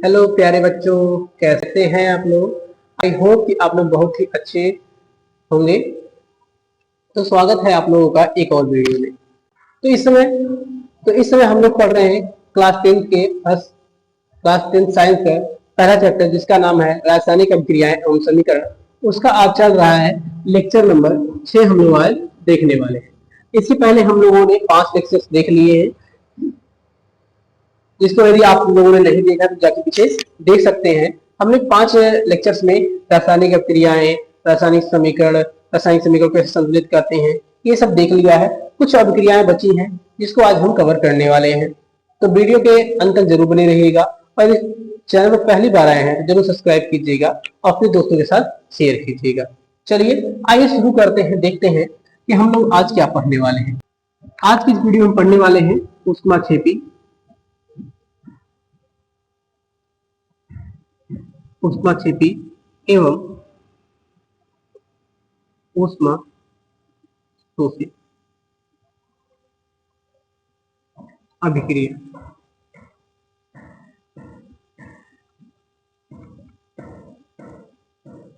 Hello प्यारे बच्चों, कैसे हैं आप लोग। आई होप कि आप लोग बहुत ही अच्छे होंगे। तो स्वागत है आप लोगों का एक और वीडियो में। तो इस समय हम लोग पढ़ रहे हैं क्लास 10 साइंस का पहला चैप्टर, जिसका नाम है रासायनिक अभिक्रियाएं एवं समीकरण। उसका आज चल रहा है लेक्चर नंबर 6। हम लोग आज देखने वाले हैं। इससे पहले हम लोगों ने 5 लेक्चर्स देख लिए हैं, जिसको यदि आप लोगों ने नहीं देखा तो जाके पीछे देख सकते हैं। हमने 5 लेक्चर्स में रासायनिक अभिक्रियाएं, रासायनिक समीकरण कैसे संतुलित करते हैं, ये सब देख लिया है। कुछ अभिक्रियाएं बची हैं जिसको आज हम कवर करने वाले हैं। तो वीडियो के अंत तक जरूर बने रहिएगा और चैनल पर पहली बार आए हैं तो जरूर सब्सक्राइब कीजिएगा और अपने दोस्तों के साथ शेयर कीजिएगा। चलिए आइए शुरू करते हैं, देखते हैं कि हम लोग आज क्या पढ़ने वाले हैं। आज की इस वीडियो में पढ़ने वाले हैं ऊष्माक्षेपी एवं ऊष्मा शोषी अभिक्रिया।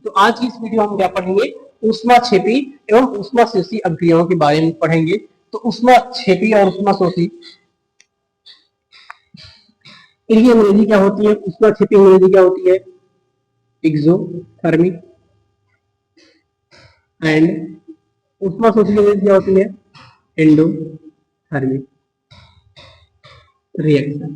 तो आज की इस वीडियो में हम क्या पढ़ेंगे, ऊष्माक्षेपी एवं ऊष्माशोषी अभिक्रियाओं के बारे में पढ़ेंगे। तो ऊष्माक्षेपी और ऊष्माशोषी, इनकी अंग्रेजी क्या होती है? ऊष्माक्षेपी अंग्रेजी क्या होती है? एक्सोथर्मिक। एंड ऊष्माशोषी अंग्रेजी क्या होती है? Endothermic reaction.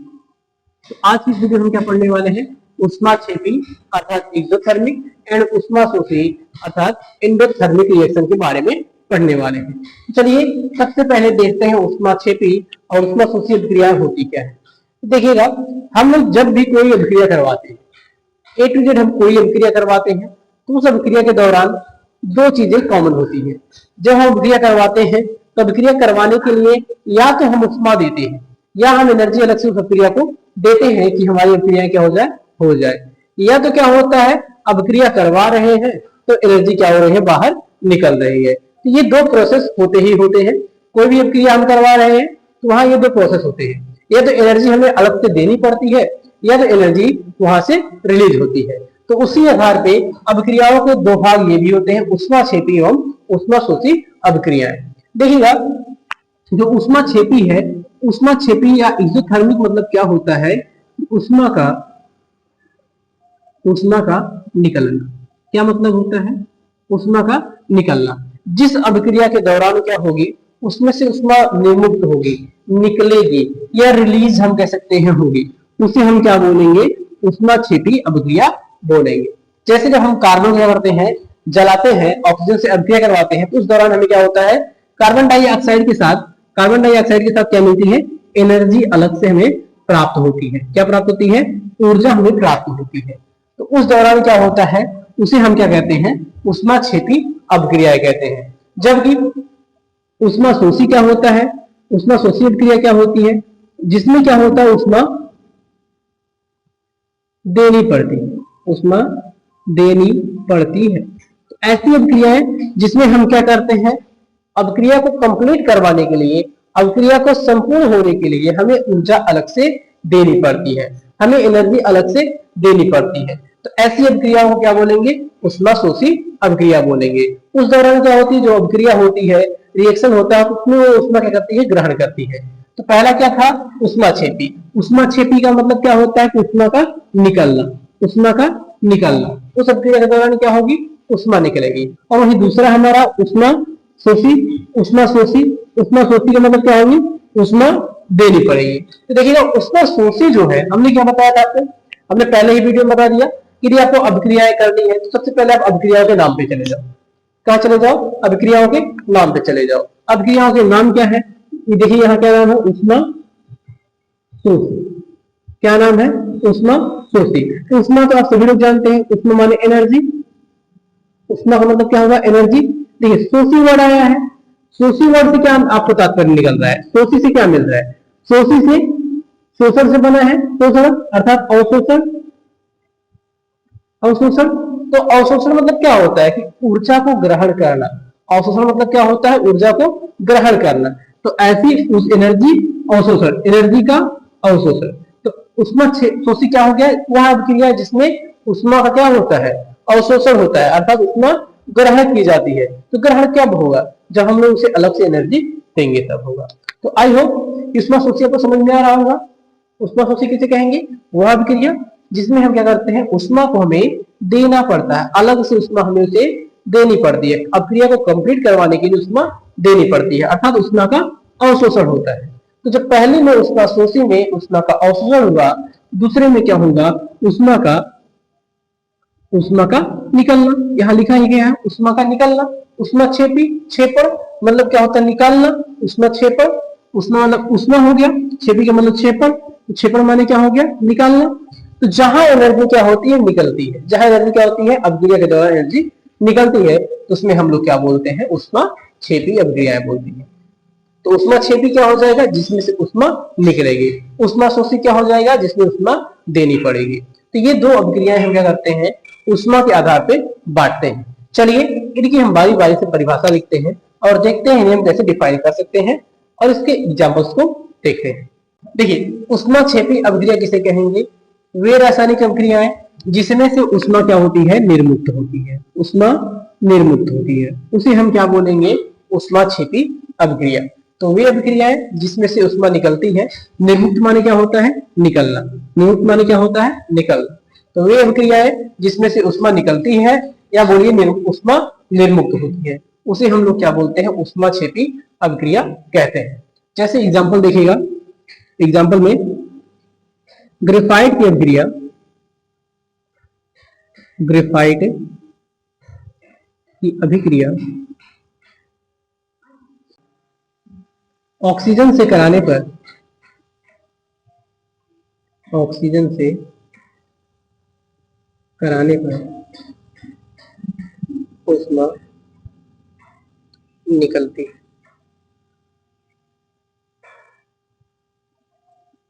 तो आज की वीडियो में क्या पढ़ने वाले हैं? ऊष्माक्षेपी अर्थात एक्सोथर्मिक एंड ऊष्माशोषी अर्थात एंडोथर्मिक रिएक्शन के बारे में पढ़ने वाले हैं। चलिए सबसे पहले देखते हैं ऊष्माक्षेपी और ऊष्माशोषी अभिक्रिया होती क्या है। देखिएगा, हम लोग जब भी कोई अभिक्रिया करवाते हैं, ए टू जेड हम कोई अभिक्रिया करवाते हैं, तो उस अभिक्रिया के दौरान दो चीजें कॉमन होती है। जब हम अभिक्रिया करवाते हैं तो अभिक्रिया करवाने के लिए या तो हम ऊष्मा देते हैं या हम एनर्जी अलग से उस अभिक्रिया को देते हैं कि हमारी अभिक्रिया क्या हो जाए। या तो क्या होता है, अभिक्रिया करवा रहे हैं तो एनर्जी क्या हो रही है, बाहर निकल रही है। तो ये दो प्रोसेस होते ही होते हैं। कोई भी अभिक्रिया हम करवा रहे हैं तो वहां ये दो प्रोसेस होते हैं, या तो एनर्जी हमें अलग से देनी पड़ती है या तो एनर्जी वहां से रिलीज होती है। तो उसी आधार पे अभिक्रियाओं के दो भाग ये भी होते हैं, ऊष्माक्षेपी एवं ऊष्माशोषी अभिक्रियाएं। देखिएगा, जो ऊष्माक्षेपी है, ऊष्माक्षेपी या एक्सोथर्मिक मतलब क्या होता है? ऊष्मा का निकलना। क्या मतलब होता है? ऊष्मा का निकलना। जिस अभिक्रिया के दौरान क्या होगी, उसमें से ऊष्मा निर्मुक्त होगी, निकलेगी, या रिलीज हम कह सकते हैं होगी, उसे हम क्या बोलेंगे? ऊष्माक्षेपी अभिक्रिया बोलेंगे। जैसे जब हम कार्बन क्या करते हैं, जलाते हैं, ऑक्सीजन से अभिक्रिया करवाते हैं, तो उस दौरान हमें क्या होता है, कार्बन डाइऑक्साइड के साथ क्या मिलती है? एनर्जी अलग से हमें प्राप्त होती है। क्या प्राप्त होती है? ऊर्जा हमें प्राप्त होती है। तो उस दौरान क्या होता है, उसे हम क्या कहते हैं? ऊष्माक्षेपी अभिक्रिया कहते हैं। जबकि ऊष्माशोषी क्या होता है? ऊष्माशोषी अभिक्रिया क्या होती है? जिसमें क्या होता है, ऊष्मा देनी पड़ती है। तो ऐसी अभिक्रियाएं जिसमें हम क्या करते हैं, अभिक्रिया को कंप्लीट करवाने के लिए, अभिक्रिया को संपूर्ण होने के लिए हमें ऊर्जा अलग से देनी पड़ती है, हमें एनर्जी अलग से देनी पड़ती है। तो ऐसी अभिक्रियाओं को क्या बोलेंगे? ऊष्माशोषी अभिक्रिया बोलेंगे। उस दौरान क्या होती है, जो अभिक्रिया होती है, रिएक्शन होता है, उसमें वो ऊष्मा क्या करती है? ग्रहण करती है। तो पहला क्या था? ऊष्माक्षेपी। ऊष्माक्षेपी का मतलब क्या होता है? ऊष्मा का निकलना। उस अभिक्रिया के दौरान क्या होगी? ऊष्मा निकलेगी। और वही दूसरा हमारा ऊष्माशोषी का मतलब क्या होगी? ऊष्मा देनी पड़ेगी। तो देखिएगा, ऊष्माशोषी जो है, हमने क्या बताया था आपको? हमने पहले ही वीडियो में बता दिया कि यदि आपको अभिक्रियाएं करनी है तो सबसे पहले आप अभिक्रियाओं के नाम पे चले जाओ। कहाँ चले जाओ? अभिक्रियाओं के नाम पे चले जाओ। अभिक्रियाओं के नाम क्या है? ये देखिए, यहाँ क्या नाम है? ऊष्माशोषी। क्या नाम है? ऊष्माशोषी। ऊष्मा तो आप सभी लोग जानते हैं, ऊष्मा माने एनर्जी। ऊष्मा का मतलब क्या होगा? एनर्जी। देखिए, शोषी वर्ड आया है। शोषी वर्ड से क्या आपको तात्पर्य निकल रहा है? शोषी से क्या मिल रहा है? शोषी से शोषण से बना है, शोषण अर्थात अवशोषण। तो अवशोषण मतलब क्या होता है? कि ऊर्जा को ग्रहण करना। अवशोषण मतलब क्या होता है? ऊर्जा को ग्रहण करना। तो ऐसी उस एनर्जी का अवशोषण। तो उष्माशोषी क्या हो गया, वह अभिक्रिया जिसमें उष्मा का क्या होता है, अवशोषण होता है, अर्थात उष्मा ग्रहण की जाती है। तो ग्रहण कब होगा, जब हम लोग उसे अलग से एनर्जी देंगे तब होगा। तो आई होप उष्माशोषी आपको समझ में आ रहा होगा। उष्माशोषी किसे कहेंगे, वह अभिक्रिया जिसमें हम क्या करते हैं, उष्मा को हमें देना पड़ता है, अलग से उष्मा हमें उसे देनी पड़ती है, अभिक्रिया को कंप्लीट करवाने के लिए उष्मा देनी पड़ती है, अर्थात उष्मा का अवशोषण होता है। तो जब पहले में उष्माशोषी में उष्मा का अवशोषण हुआ, दूसरे में क्या होगा, उष्मा का निकलना, यहाँ लिखा ही गया है उष्मा का निकलना। उष्माक्षेपी, क्षेपण मतलब क्या होता है, निकालना। उष्माक्षेपण, उष्मा मतलब उष्मा हो गया, क्षेपी का मतलब क्षेपण, क्षेपण माने क्या हो गया, निकालना। तो जहां एनर्जी क्या होती है, निकलती है, जहां एनर्जी क्या होती है, अभिक्रिया के दौरान एनर्जी निकलती है, तो उसमें हम लोग क्या बोलते हैं, उष्माक्षेपी अभिक्रियाएं बोलती है। तो उष्माक्षेपी क्या हो जाएगा, जिसमें से उष्मा निकलेगी। उष्माशोषी क्या हो जाएगा, जिसमें उष्मा देनी पड़ेगी। तो ये दो अभिक्रियाएं हम क्या करते हैं, उष्मा के आधार पे बांटते हैं। चलिए इनकी हम बारी बारी से परिभाषा लिखते हैं और देखते हैं इन्हें हम कैसे डिफाइन कर सकते हैं और इसके एग्जांपल्स को देखते हैं। देखिए उष्माक्षेपी अभिक्रिया किसे कहेंगे, वे रासायनिक अभिक्रियाएं जिसमें से उष्मा क्या होती है, निर्मुक्त होती है, उष्मा निर्मुक्त होती है, उसे हम क्या बोलेंगे, उष्माक्षेपी अभिक्रिया। तो वे अभिक्रियाएं जिसमें से उष्मा निकलती है, निर्मुक्त माने क्या होता है, निकलना, निर्मुक्त माने क्या होता है, निकलना। तो वे अभिक्रियाएं जिसमें से उष्मा निकलती है या बोलिए उष्मा निर्मुक्त होती है, उसे हम लोग क्या बोलते हैं, उष्माक्षेपी अभिक्रिया कहते हैं। जैसे एग्जांपल देखिएगा, एग्जांपल में ग्रेफाइट की अभिक्रिया, ग्रेफाइट की अभिक्रिया ऑक्सीजन से कराने पर, ऑक्सीजन से कराने पर उष्मा निकलती है,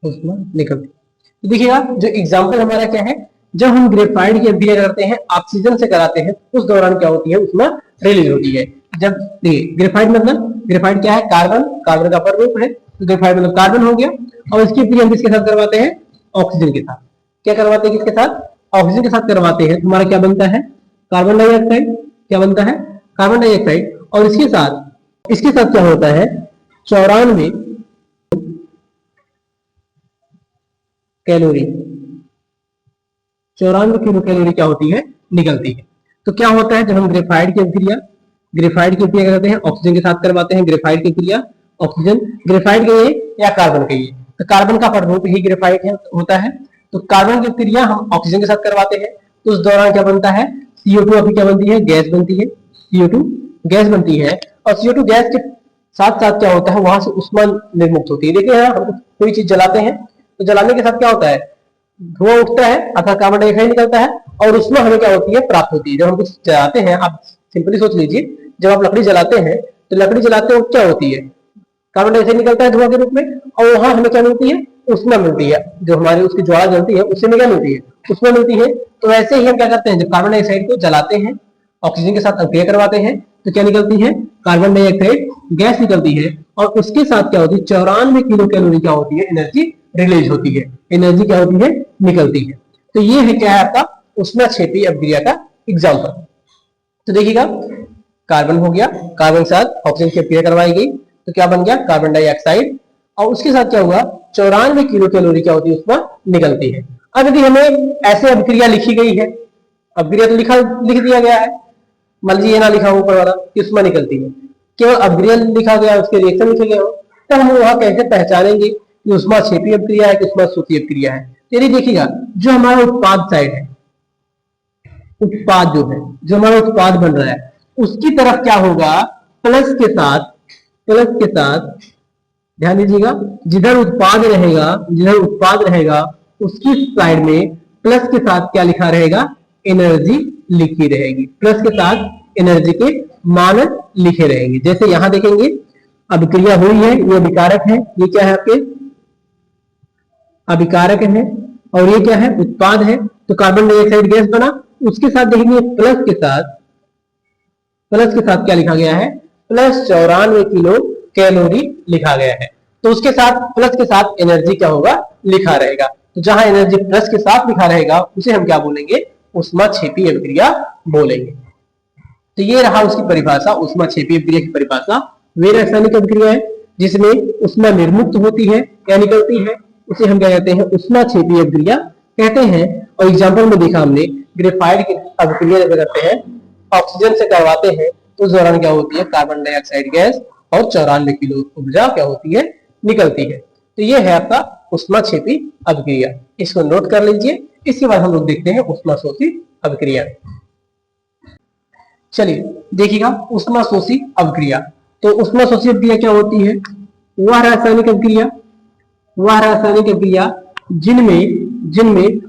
उष्मा निकलती। तो देखिएगा जो एग्जांपल हमारा क्या है, जब हम ग्रेफाइट की अभिक्रिया करते हैं ऑक्सीजन से कराते हैं, उस दौरान क्या होती है, उष्मा रिलीज होती है। जब देखिए ग्रेफाइट मतलब, ग्रेफाइट क्या है, कार्बन, कार्बन का परमाणु है, तो ग्रेफाइट मतलब कार्बन हो गया। और इसकी अभिक्रिया हम किसके साथ करवाते हैं, ऑक्सीजन के साथ। क्या करवाते हैं, किसके साथ, ऑक्सीजन के साथ करवाते हैं। तुम्हारा क्या बनता है, कार्बन डाइऑक्साइड, क्या बनता है, कार्बन डाइऑक्साइड। और इसके साथ क्या होता है, 94 कैलोरी, 94 किलो कैलोरी क्या होती है, निकलती है। तो क्या होता है, जब हम ग्रेफाइट की अभिक्रिया करते हैं, ऑक्सीजन के साथ करवाते हैं, ग्रेफाइट की क्रिया ऑक्सीजन, ग्रेफाइट कहिए या कार्बन कहिए, तो कार्बन का परमाणु ही ग्रेफाइट होता है। तो कार्बन की क्रिया हम ऑक्सीजन के साथ करवाते हैं, तो उस दौरान क्या बनता है, CO2 अभी क्या बनती है, गैस बनती है, CO2 गैस बनती है। और CO2 गैस के साथ साथ क्या होता है, वहां से उष्मा निर्मुक्त होती है। देखिए हम कोई चीज जलाते हैं, तो जलाने के साथ क्या होता है, धुआं उठता है अर्थात कार्बन डाइऑक्साइड निकलता है, और उष्मा हमें क्या होती है, प्राप्त होती है। जब हम कुछ जलाते हैं, आप सिंपली सोच लीजिए, जब आप लकड़ी जलाते हैं, तो लकड़ी जलाते हो क्या होती है, कार्बन डाइऑक्साइड निकलता है धुआं के रूप में, और वहां हमें क्या मिलती है, उष्मा मिलती है। जो हमारी उसकी ज्वाला जलती है, उससे हमें क्या मिलती है, उष्मा मिलती है। तो वैसे ही हम क्या करते हैं, जब कार्बन डाइऑक्साइड को जलाते हैं, ऑक्सीजन के साथ अभिक्रिया करवाते हैं, तो क्या निकलती है, कार्बन डाइऑक्साइड गैस निकलती है। और उसके साथ क्या होती है, 94 किलो कैलोरी क्या होती है, एनर्जी रिलीज होती है, एनर्जी क्या होती है, निकलती है। तो ये है क्या है आपका उष्माक्षेपी अभिक्रिया का एग्जाम्पल। तो देखिएगा कार्बन हो गया, कार्बन के साथ ऑक्सीजन की अभिक्रिया करवाई गई, तो क्या बन गया, कार्बन डाइऑक्साइड। और उसके साथ क्या हुआ, 94 किलो कैलोरी क्या होती है, उष्मा निकलती है। अब यदि हमें ऐसे अभिक्रिया लिखी गई है, अभिक्रिया तो लिख दिया गया है, मान लीजिए ना लिखा हो ऊपर वाला कि उष्मा निकलती है, केवल अभिक्रिया लिखा गया, उसके रिएक्शन लिखे गए हो, तो हम वहां कैसे पहचानेंगे कि उष्माक्षेपी अभिक्रिया है कि उष्माशोषी अभिक्रिया है। यदि देखिएगा जो हमारा उत्पाद साइड है, उत्पाद जो है, जो हमारा उत्पाद बन रहा है, उसकी तरफ क्या होगा, प्लस के साथ ध्यान दीजिएगा, जिधर उत्पाद रहेगा उसकी साइड में प्लस के साथ क्या लिखा रहेगा, एनर्जी लिखी रहेगी, प्लस के साथ एनर्जी के मान लिखे रहेंगे। जैसे यहां देखेंगे अभिक्रिया हुई है, ये अभिकारक है, ये क्या है आपके अभिकारक है, और ये क्या है, उत्पाद है। तो कार्बन डाइऑक्साइड गैस बना, उसके साथ देखेंगे प्लस के साथ क्या लिखा गया है, प्लस 94 किलो कैलोरी लिखा गया है। तो उसके साथ प्लस के साथ एनर्जी क्या होगा, लिखा रहेगा। तो जहां एनर्जी प्लस के साथ लिखा रहेगा उसे हम क्या बोलेंगे, ऊष्माक्षेपी अभिक्रिया बोलेंगे। तो ये रहा उसकी परिभाषा, ऊष्माक्षेपी अभिक्रिया की परिभाषा। वे रासायनिक अभिक्रिया है जिसमें ऊष्मा निर्मुक्त होती है या निकलती है, उसे हम क्या कहते हैं, ऊष्माक्षेपी अभिक्रिया कहते हैं। और एग्जाम्पल में देखा हमने ग्रेफाइट की अभिक्रिया जब करते हैं, ऑक्सीजन से करवाते हैं तो उस दौरान क्या होती है, कार्बन डाइऑक्साइड गैस और 94 किलो ऊर्जा क्या होती है, निकलती है। तो ये है आपका ऊष्माक्षेपी अभिक्रिया, इसको नोट कर लीजिए। इसके बाद हम लोग देखते हैं ऊष्माशोषी अभिक्रिया। चलिए देखिएगा ऊष्माशोषी अभिक्रिया। तो ऊष्माशोषी अभिक्रिया क्या होती है, वह रासायनिक अभिक्रिया जिनमें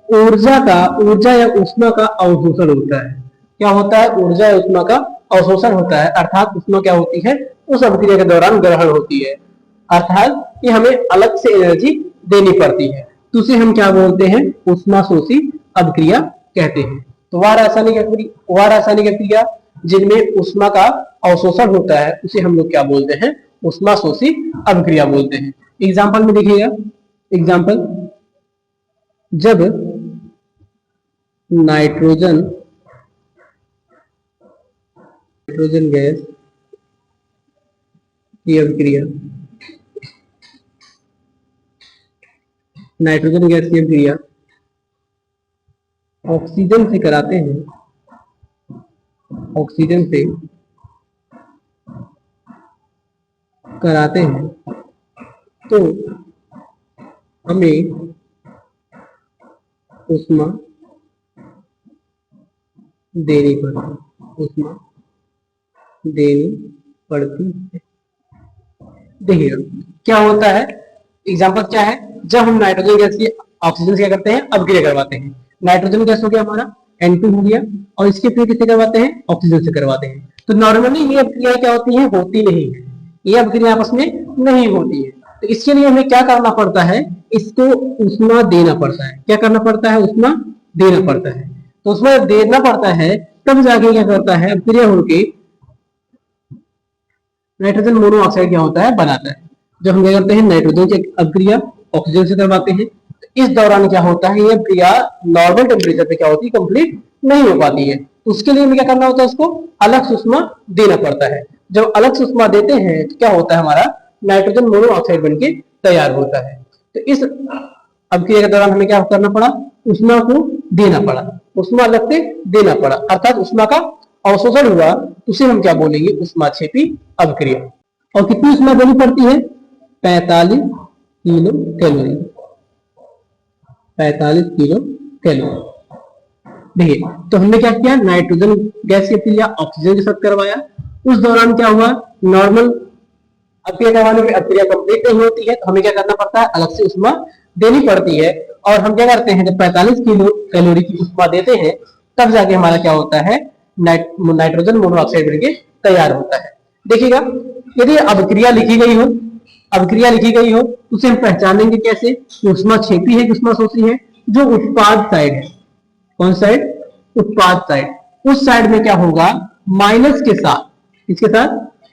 ऊर्जा या ऊष्मा का अवशोषण होता है। क्या होता है, ऊर्जा या ऊष्मा का अवशोषण होता है, अर्थात ऊष्मा क्या होती है, उस अभिक्रिया के दौरान ग्रहण होती है, अर्थात ये हमें अलग से एनर्जी देनी पड़ती है। तो उसे हम क्या बोलते हैं, ऊष्माशोषी अभिक्रिया कहते हैं। तो वह रासायनिक अभिक्रिया जिनमें ऊष्मा का अवशोषण होता है उसे हम लोग क्या बोलते हैं, ऊष्माशोषी अभिक्रिया बोलते हैं। एग्जाम्पल में देखिएगा, एग्जाम्पल जब नाइट्रोजन गैस की अभिक्रिया, ऑक्सीजन से कराते हैं, तो हमें ऊष्मा देनी पड़ती है। देखिए क्या होता है, एग्जांपल क्या है, जब हम नाइट्रोजन गैस की ऑक्सीजन से क्या करते हैं, अभिक्रिया करवाते हैं। नाइट्रोजन गैस हो गया हमारा N2 हो गया, और इसके फिर किससे करवाते हैं, ऑक्सीजन से करवाते हैं। तो नॉर्मली ये अभिक्रिया क्या होती है, होती नहीं है, ये अभिक्रिया आपस में नहीं होती है। तो इसके लिए हमें क्या करना पड़ता है, इसको ऊष्मा देना पड़ता है। क्या करना पड़ता है, ऊष्मा देना पड़ता है। तो उसमें देना पड़ता है तब जाके क्या करता है, अभिक्रिया होके नाइट्रोजन मोनोऑक्साइड क्या होता है, बनाता है। जब हम क्या करते हैं, नाइट्रोजन की अभिक्रिया ऑक्सीजन से करवाते हैं, तो इस दौरान क्या होता है, ये अभिक्रिया नॉर्मल टेम्परेचर पे क्या होती है, कंप्लीट नहीं हो पाती है। तो उसके लिए हमें क्या करना होता है, उसको अलग से ऊष्मा देना पड़ता है। जब अलग से ऊष्मा देते हैं तो क्या होता है, हमारा नाइट्रोजन मोनोऑक्साइड बनके तैयार होता है। तो इस अभिक्रिया के दौरान हमें क्या करना पड़ा, ऊष्मा को देना पड़ा, ऊष्मा अलग से देना पड़ा, अर्थात ऊष्मा का अवशोषण हुआ। उसे हम क्या बोलेंगे, ऊष्माक्षेपी अभिक्रिया। और कितनी ऊष्मा देनी पड़ती है, 45 किलो कैलोरी। 45 kilo calorie. देखिए तो हमने क्या किया, नाइट्रोजन गैस की अभिक्रिया ऑक्सीजन के साथ करवाया। उस दौरान क्या हुआ, नॉर्मल अभिक्रिया करवाने की अभिक्रिया कंप्लीट नहीं होती है, तो हमें क्या करना पड़ता है, अलग से ऊष्मा देनी पड़ती है। और हम क्या करते हैं, जब 45 किलो कैलोरी की ऊष्मा देते हैं तब जाके हमारा क्या होता है, नाइट्रोजन मोनोऑक्साइड बनके तैयार होता है। देखिएगा यदि अभिक्रिया लिखी गई हो तो उसे हम पहचानेंगे कैसे, ऊष्माक्षेपी है कि ऊष्माशोषी है। जो उत्पाद साइड है, कौन साइड, उत्पाद साइड, उस साइड में क्या होगा, माइनस के साथ, इसके साथ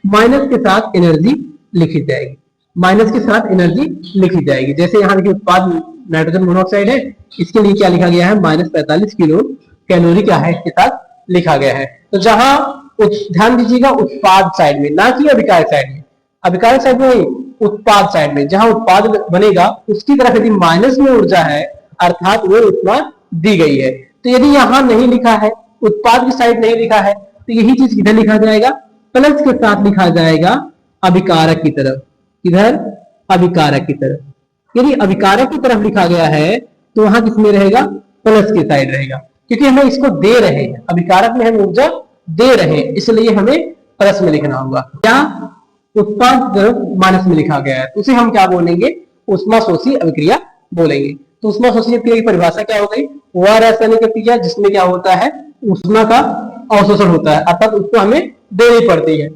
माइनस के साथ एनर्जी लिखी जाएगी, माइनस के साथ एनर्जी लिखी जाएगी। जैसे यहाँ देखिए उत्पाद नाइट्रोजन मोनोऑक्साइड है, इसके लिए क्या लिखा गया है, -45 किलो कैलोरी क्या है, इसके साथ लिखा गया है। तो जहां ध्यान दीजिएगा उत्पाद साइड में, ना कि अभिकारक साइड में, अभिकारक साइड में नहीं, उत्पाद साइड में, जहां उत्पाद बनेगा उसकी तरफ यदि माइनस में ऊर्जा है, अर्थात वो ऊष्मा दी गई है। तो यदि यहाँ नहीं लिखा है, उत्पाद की साइड नहीं लिखा है, तो यही चीज किधर लिखा जाएगा, प्लस के साथ लिखा जाएगा अभिकारक की तरफ। किधर, अभिकारक की तरफ। यदि अभिकारक की तरफ लिखा गया है तो वहां किसमें रहेगा, प्लस की साइड रहेगा, क्योंकि हमें इसको दे रहे हैं, अभिकारक में हम ऊर्जा दे रहे हैं, इसलिए हमें प्लस में लिखना होगा। क्या उत्पाद तरफ माइनस में लिखा गया है, तो उसे हम क्या बोलेंगे, ऊष्माशोषी अभिक्रिया बोलेंगे। तो ऊष्माशोषी अभिक्रिया की परिभाषा क्या हो गई, वह रासायनिक अभिक्रिया जिसमें क्या होता है, ऊष्मा का अवशोषण होता है, अर्थात उसको हमें देनी पड़ती है।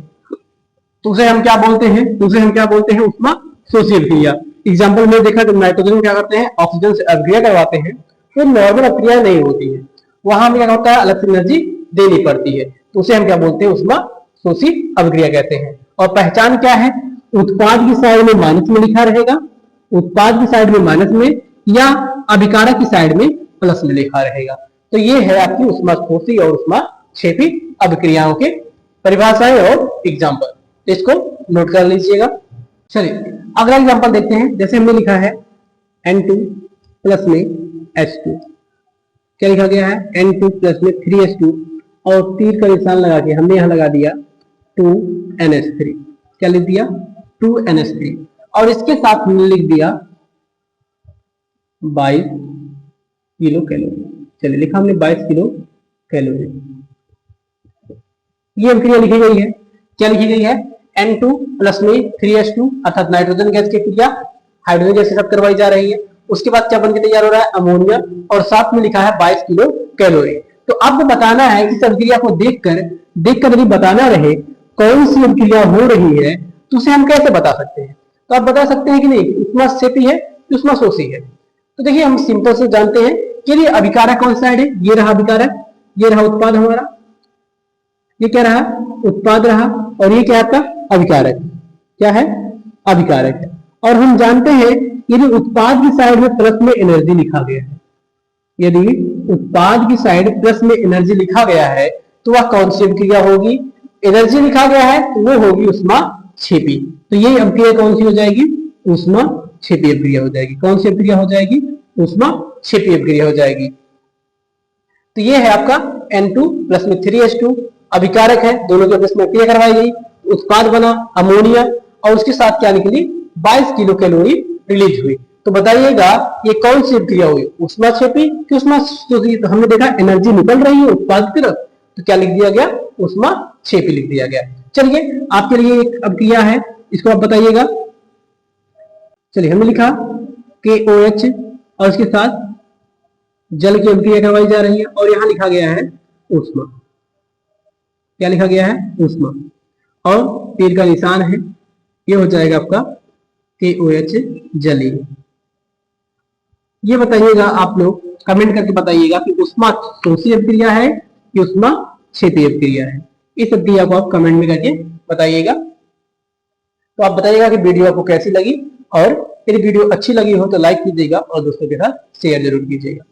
तो उसे हम क्या बोलते हैं, ऊष्माशोषी अभिक्रिया। एग्जाम्पल में देखा, जब नाइट्रोजन क्या करते हैं, ऑक्सीजन से अभिक्रिया करवाते हैं, तो नॉर्मल अभिक्रिया नहीं होती है, वहां हमें क्या होता है, अलग से एनर्जी देनी पड़ती है। तो उसे हम क्या बोलते हैं, ऊष्माशोषी अभिक्रिया कहते हैं। और पहचान क्या है, उत्पाद की साइड में माइनस में लिखा रहेगा, उत्पाद की साइड में माइनस में या अभिकारक की साइड में प्लस में लिखा रहेगा। तो ये है आपकी ऊष्मास्फूर्ति और ऊष्माक्षेपी अभिक्रियाओं के परिभाषाएं और एग्जाम्पल, तो इसको नोट कर लीजिएगा। चलिए अगला एग्जाम्पल देखते हैं। जैसे हमने लिखा है N2 प्लस में H2, क्या लिखा गया है N2 प्लस में 3H2 और तीर का निशान लगा के हमने यहां लगा दिया 2NH3, क्या लिख दिया 2NH3 और इसके साथ हमने लिख दिया 22 किलो कैलोरी। चलिए लिखा हमने 22 किलो कैलोरी। ये अभिक्रिया लिखी गई है, क्या लिखी गई है N2 प्लस में 3H2 अर्थात नाइट्रोजन गैस की क्रिया हाइड्रोजन गैस के साथ करवाई जा रही है। उसके बाद क्या बनकर तैयार हो रहा है अमोनिया और साथ में लिखा है 22 किलो कैलोरी। तो अब बताना है इस अभिक्रिया को देखकर यदि बताना रहे कौन सी अभिक्रिया हो रही है तो उसे हम कैसे बता सकते हैं। तो आप बता सकते हैं कि नहीं ऊष्माक्षेपी है ऊष्माशोषी है। तो देखिए हम सिंपल से जानते हैं कि ये अभिकारक कौन साइड है, ये रहा अभिकारक, ये रहा उत्पाद हमारा, ये क्या रहा उत्पाद रहा और ये क्या आपका अभिकारक, क्या है अभिकारक है। और हम जानते हैं यदि उत्पाद की साइड में प्लस में एनर्जी लिखा गया है, यदि उत्पाद की साइड प्लस में एनर्जी लिखा गया है तो वह कौन सी अभिक्रिया होगी, एनर्जी लिखा गया है तो वो होगी ऊष्माक्षेपी। तो ये अभिक्रिया कौन सी हो जाएगी ऊष्माक्षेपी अभिक्रिया हो जाएगी। कौन सी अभिक्रिया हो जाएगी ऊष्माक्षेपी अभिक्रिया हो जाएगी। तो ये है आपका N2 प्लस में 3H2 अभिकारक है, दोनों के आपस में क्रिया करवाई गई, उत्पाद बना अमोनिया और उसके साथ क्या निकली 22 किलो कैलोरी रिलीज हुई। तो बताइएगा ये कौन सी अभिक्रिया हुई ऊष्माक्षेपी कि ऊष्माशोषी। तो हमने देखा एनर्जी निकल रही है उत्पाद की तरफ तो क्या लिख दिया गया ऊष्माक्षेपी लिख दिया गया। चलिए आपके लिए एक अभिक्रिया है, इसको आप बताइएगा। चलिए हमने लिखा KOH और इसके साथ जल की अभिक्रिया करवाई जा रही है और यहां लिखा गया है ऊष्मा, क्या लिखा गया है ऊष्मा और तीर का निशान है, ये हो जाएगा आपका KOH जलीय। ये बताइएगा आप लोग कमेंट करके बताइएगा कि ऊष्माशोषी अभिक्रिया है कि ऊष्माक्षेपी अभिक्रिया है। इस अभिक्रिया को आप कमेंट में करके बताइएगा। तो आप बताइएगा कि वीडियो आपको कैसी लगी और यदि वीडियो अच्छी लगी हो तो लाइक कीजिएगा और दोस्तों के साथ शेयर जरूर कीजिएगा।